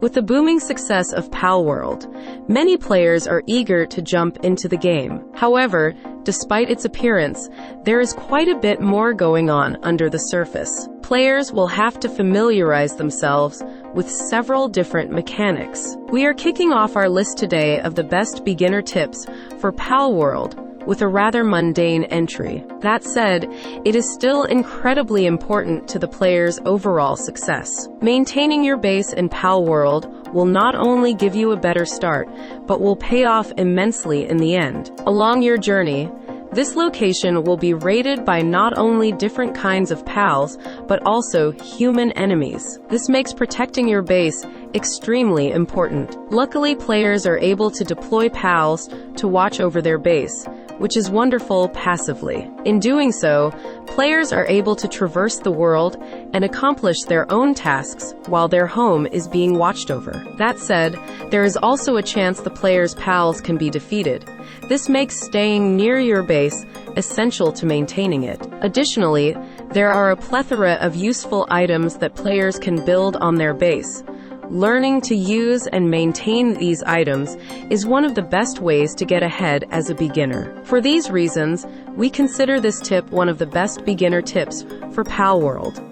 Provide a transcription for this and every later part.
With the booming success of Palworld, many players are eager to jump into the game. However, despite its appearance, there is quite a bit more going on under the surface. Players will have to familiarize themselves with several different mechanics. We are kicking off our list today of the best beginner tips for Palworld with a rather mundane entry. That said, it is still incredibly important to the player's overall success. Maintaining your base in Palworld will not only give you a better start, but will pay off immensely in the end. Along your journey, this location will be raided by not only different kinds of pals, but also human enemies. This makes protecting your base extremely important. Luckily, players are able to deploy pals to watch over their base, which is wonderful passively. In doing so, players are able to traverse the world and accomplish their own tasks while their home is being watched over. That said, there is also a chance the player's pals can be defeated. This makes staying near your base essential to maintaining it. Additionally, there are a plethora of useful items that players can build on their base. Learning to use and maintain these items is one of the best ways to get ahead as a beginner. For these reasons, we consider this tip one of the best beginner tips for Palworld.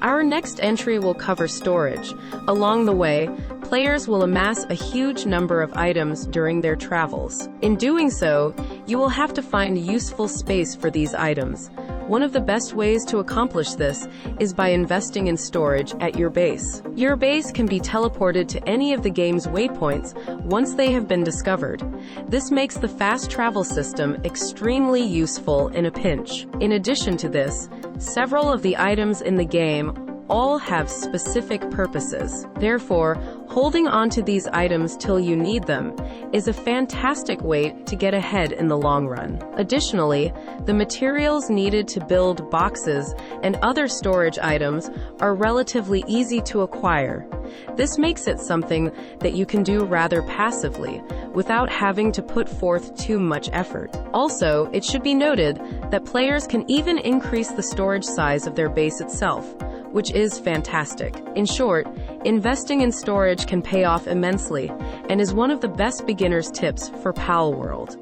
Our next entry will cover storage. Along the way, players will amass a huge number of items during their travels. In doing so, you will have to find useful space for these items. One of the best ways to accomplish this is by investing in storage at your base. Your base can be teleported to any of the game's waypoints once they have been discovered. This makes the fast travel system extremely useful in a pinch. In addition to this, several of the items in the game all have specific purposes. Therefore, holding on to these items till you need them is a fantastic way to get ahead in the long run. Additionally, the materials needed to build boxes and other storage items are relatively easy to acquire. This makes it something that you can do rather passively, without having to put forth too much effort. Also, it should be noted that players can even increase the storage size of their base itself, which is fantastic. In short, investing in storage can pay off immensely and is one of the best beginner's tips for Palworld.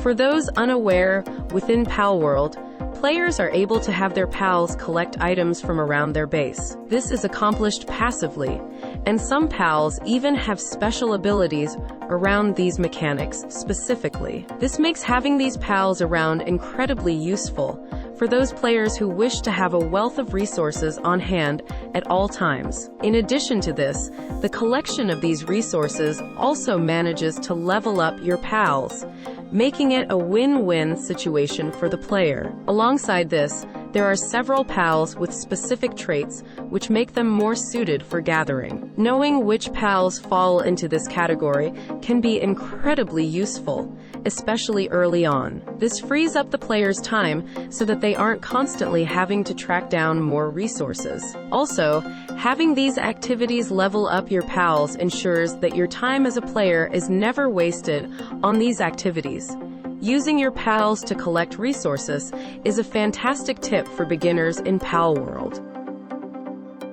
For those unaware, within Palworld, players are able to have their pals collect items from around their base. This is accomplished passively, and some pals even have special abilities around these mechanics specifically. This makes having these pals around incredibly useful for those players who wish to have a wealth of resources on hand at all times. In addition to this, the collection of these resources also manages to level up your pals, making it a win-win situation for the player. Alongside this, there are several pals with specific traits which make them more suited for gathering. Knowing which pals fall into this category can be incredibly useful, especially early on. This frees up the player's time so that they aren't constantly having to track down more resources. Also, having these activities level up your pals ensures that your time as a player is never wasted on these activities. Using your pals to collect resources is a fantastic tip for beginners in Palworld.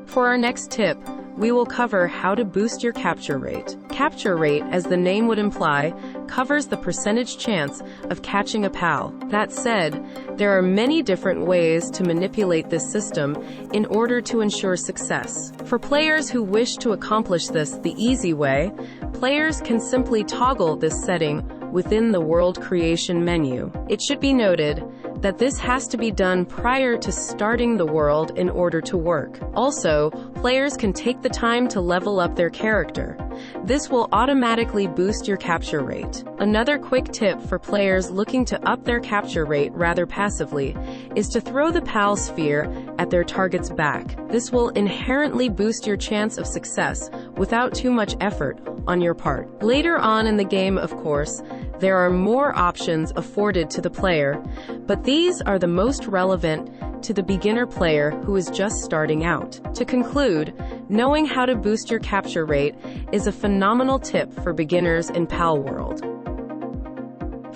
For our next tip, we will cover how to boost your capture rate. Capture rate, as the name would imply, covers the percentage chance of catching a pal. That said, there are many different ways to manipulate this system in order to ensure success. For players who wish to accomplish this the easy way, players can simply toggle this setting within the world creation menu. It should be noted that this has to be done prior to starting the world in order to work. Also, players can take the time to level up their character. This will automatically boost your capture rate. Another quick tip for players looking to up their capture rate rather passively is to throw the PAL sphere at their target's back. This will inherently boost your chance of success without too much effort on your part. Later on in the game, of course, there are more options afforded to the player, but these are the most relevant to the beginner player who is just starting out. To conclude, knowing how to boost your capture rate is a phenomenal tip for beginners in Palworld.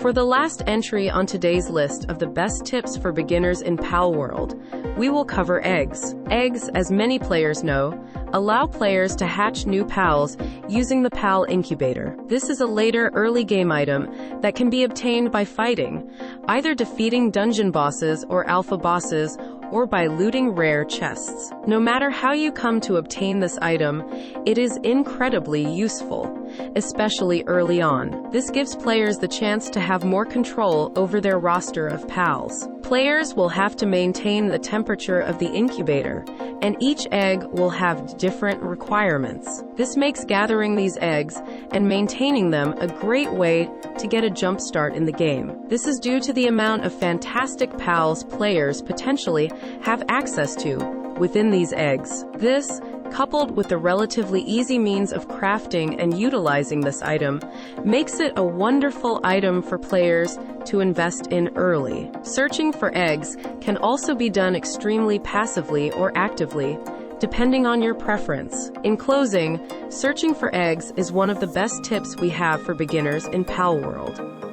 For the last entry on today's list of the best tips for beginners in Palworld, we will cover eggs. Eggs, as many players know, allow players to hatch new pals using the PAL incubator. This is a later early game item that can be obtained by fighting, either defeating dungeon bosses or alpha bosses, or by looting rare chests. No matter how you come to obtain this item, it is incredibly useful, especially early on. This gives players the chance to have more control over their roster of pals. Players will have to maintain the temperature of the incubator, and each egg will have different requirements. This makes gathering these eggs and maintaining them a great way to get a jump start in the game. This is due to the amount of fantastic pals players potentially have access to within these eggs. This, coupled with the relatively easy means of crafting and utilizing this item, makes it a wonderful item for players to invest in early. Searching for eggs can also be done extremely passively or actively, depending on your preference. In closing, searching for eggs is one of the best tips we have for beginners in Palworld.